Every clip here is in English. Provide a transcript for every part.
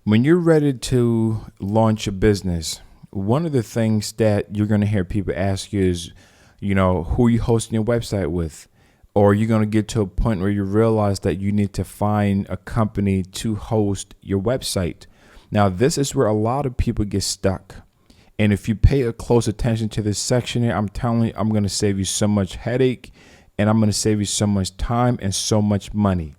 When you're ready to launch a business, one of the things that you're going to hear people ask you is, who are you hosting your website with? Or you're going to get to a point where you realize that you need to find a company to host your website. Now, this is where a lot of people get stuck. And if you pay a close attention to this section here, I'm telling you, I'm going to save you so much headache, and I'm going to save you so much time and so much money,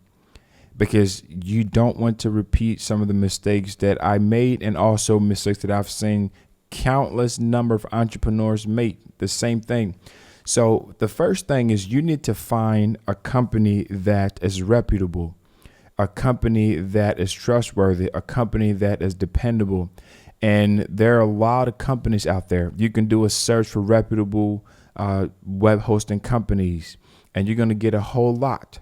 because you don't want to repeat some of the mistakes that I made, and also mistakes that I've seen countless number of entrepreneurs make the same thing. So the first thing is you need to find a company that is reputable, a company that is trustworthy, a company that is dependable. And there are a lot of companies out there. You can do a search for reputable web hosting companies, and you're going to get a whole lot.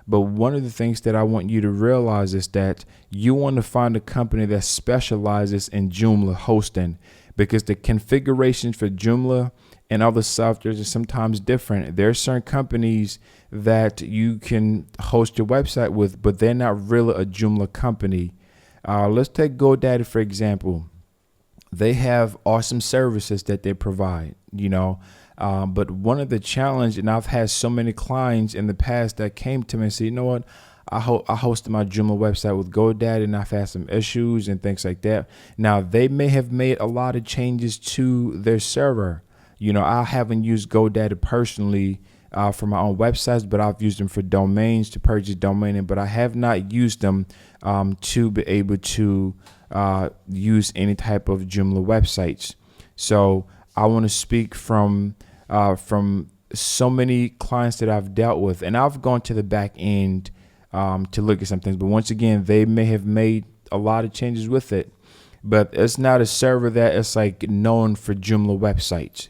But one of the things that I want you to realize is that you want to find a company that specializes in Joomla hosting, because the configurations for Joomla and other softwares are sometimes different. There are certain companies that you can host your website with, but they're not really a Joomla company. Let's take GoDaddy, for example. They have awesome services that they provide, but one of the challenge, and I've had so many clients in the past that came to me and said, you know what, I hosted my Joomla website with GoDaddy, and I've had some issues and things like that. Now, they may have made a lot of changes to their server. I haven't used GoDaddy personally for my own websites, but I've used them for domains, to purchase domain name, but I have not used them to be able to use any type of Joomla websites. So I want to speak from so many clients that I've dealt with, and I've gone to the back end to look at some things. But once again, they may have made a lot of changes with it, but it's not a server that is like known for Joomla websites.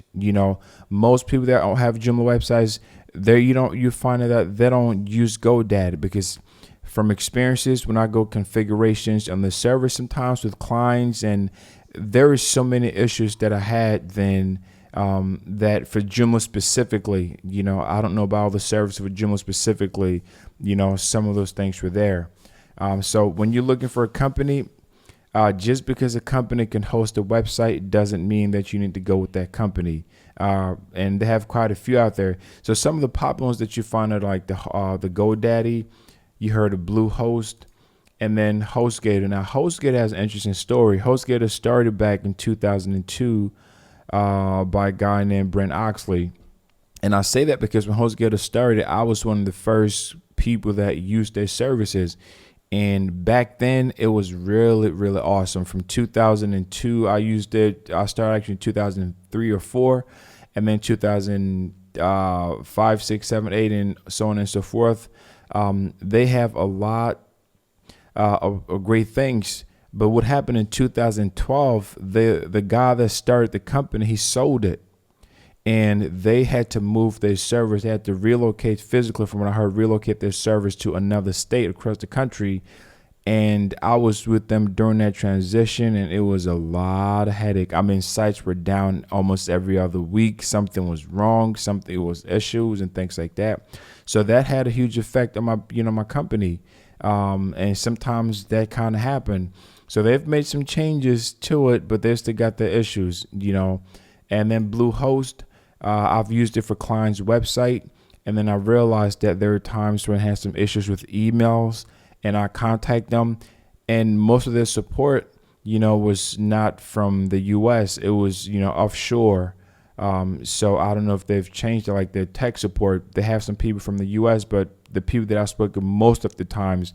Most people that don't have Joomla websites, you find that they don't use GoDaddy, because from experiences, when I go configurations on the server sometimes with clients, and there is so many issues that I had then that for Joomla specifically, I don't know about all the services for Joomla specifically, some of those things were there. So when you're looking for a company, just because a company can host a website doesn't mean that you need to go with that company. And they have quite a few out there. So some of the popular ones that you find are like the GoDaddy. You heard of Bluehost, and then HostGator. Now, HostGator has an interesting story. HostGator started back in 2002 by a guy named Brent Oxley. And I say that because when HostGator started, I was one of the first people that used their services. And back then, it was really, really awesome. From 2002, I used it. I started actually in 2003 or 4, and then 2005, 6, 7, 8, and so on and so forth. They have a lot of great things. But what happened in 2012, the guy that started the company, he sold it. And they had to move their servers. They had to relocate physically, from what I heard, relocate their servers to another state across the country. And I was with them during that transition, and it was a lot of headache. I mean, sites were down almost every other week. Something was wrong. Something was issues and things like that. So that had a huge effect on my company. And sometimes that kind of happened. So they've made some changes to it, but they still got the issues, And then Bluehost, I've used it for clients' website, and then I realized that there are times when it has some issues with emails, and I contact them, and most of their support, was not from the U.S. It was, offshore. So I don't know if they've changed it, like their tech support. They have some people from the U.S., but the people that I spoke to most of the times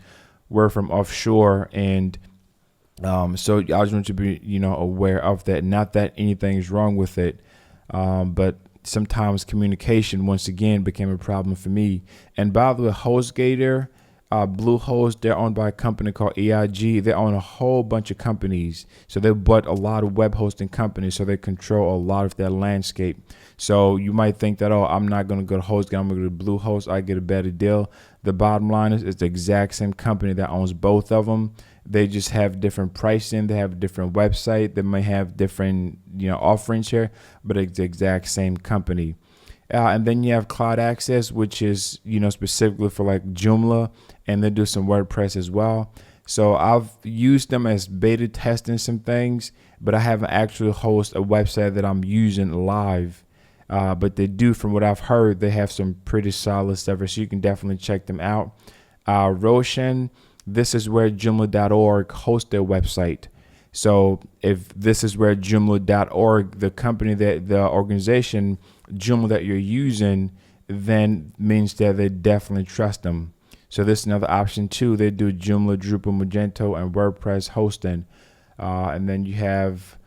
were from offshore, and so I just want you to be, aware of that. Not that anything is wrong with it, but sometimes communication, once again, became a problem for me. And by the way, HostGator, Bluehost, they're owned by a company called EIG. They own a whole bunch of companies. So they bought a lot of web hosting companies, so they control a lot of that landscape. So you might think that, I'm not going to go to HostGator, I'm going to go to Bluehost, I get a better deal. The bottom line is it's the exact same company that owns both of them. They just have different pricing. They have a different website. They may have different, offerings here, but it's the exact same company. And then you have Cloud Access, which is, specifically for like Joomla, and they do some WordPress as well. So I've used them as beta testing some things, but I haven't actually hosted a website that I'm using live. But they do, from what I've heard, they have some pretty solid stuff, so you can definitely check them out. Roshan, this is where Joomla.org hosts their website. So if this is where Joomla.org, the company that the organization Joomla that you're using, then means that they definitely trust them. So this is another option too. They do Joomla, Drupal, Magento, and WordPress hosting. And then you have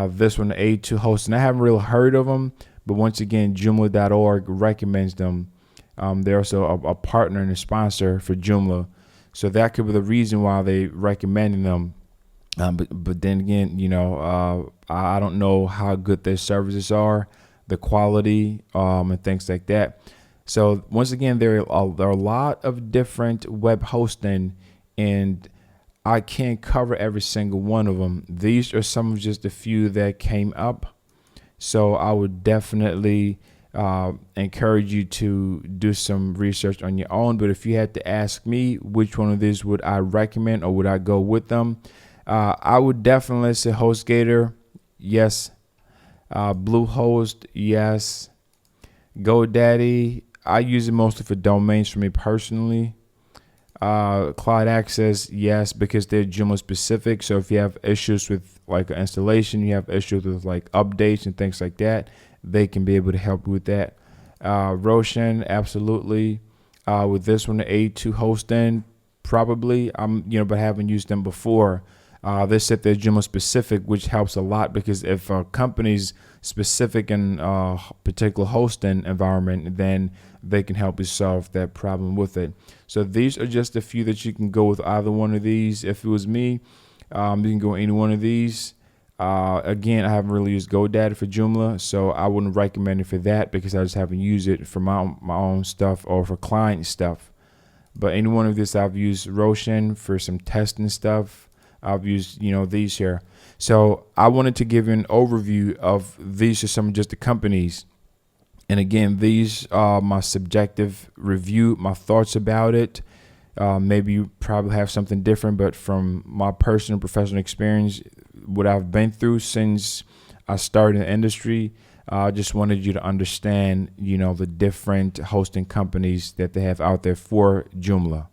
this one, A2 hosting. I haven't really heard of them, but once again, Joomla.org recommends them. They're also a partner and a sponsor for Joomla. So that could be the reason why they recommending them. But then again, I don't know how good their services are, the quality, and things like that. So once again, there are a lot of different web hosting, and I can't cover every single one of them. These are some of just a few that came up. So I would definitely encourage you to do some research on your own. But if you had to ask me which one of these would I recommend or would I go with them, I would definitely say HostGator, yes. Bluehost, yes. GoDaddy, I use it mostly for domains for me personally. Cloud Access, yes, because they're Joomla specific. So if you have issues with like installation, you have issues with like updates and things like that, they can be able to help you with that. Roshan, absolutely. With this one, the A2 hosting, probably. But I haven't used them before. They said they're Joomla specific, which helps a lot, because if a company's specific in a particular hosting environment, then they can help you solve that problem with it. So these are just a few that you can go with either one of these. If it was me, you can go any one of these. Again, I haven't really used GoDaddy for Joomla, so I wouldn't recommend it for that, because I just haven't used it for my own stuff or for client stuff. But any one of this, I've used Roshan for some testing stuff. I've used, these here. So I wanted to give you an overview of these are some of just the companies. And again, these are my subjective review, my thoughts about it. Maybe you probably have something different, but from my personal professional experience, what I've been through since I started in the industry, I just wanted you to understand, the different hosting companies that they have out there for Joomla.